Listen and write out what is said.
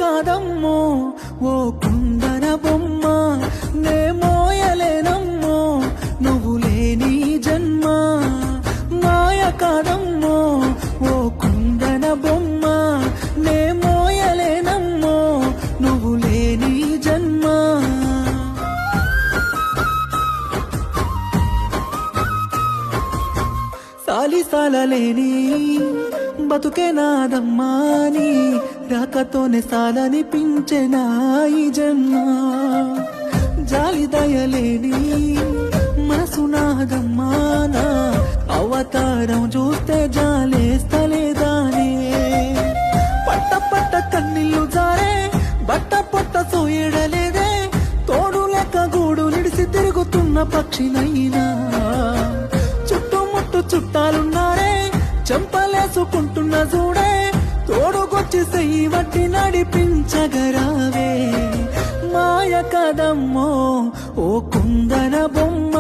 కాదమ్మో ఓ కుందన బొమ్మ నే మోయలేనమ్మో నువ్వు లేని జన్మ మాయ కాదమ్మో ఓ కుందన బొమ్మ నే మోయలేనమ్మో నువ్వు లేని జన్మ సాలి సాలలేని బతుకే నాదమ్మాని రాకతోనే సాలనిపించెనా ఈ జన్మ జాలి దయలేని మనసు నాదమ్మానా అవతారం చూస్తే జాలేస్తలేదానే పట్ట పట్ట కన్నీళ్ళు జారే బట్ట పొట్ట సోయడలేదే తోడు లెక్క గూడు నిడిసి తిరుగుతున్న పక్షినైనా చుట్టుముట్టు చుట్టాలున్నారే చెంపలేసుకుంటున్న చూడే తోడుకొచ్చి సెయ్యి వట్టి నడిపించగరావే మాయ కదమ్మో ఓ కుందన బొమ్మ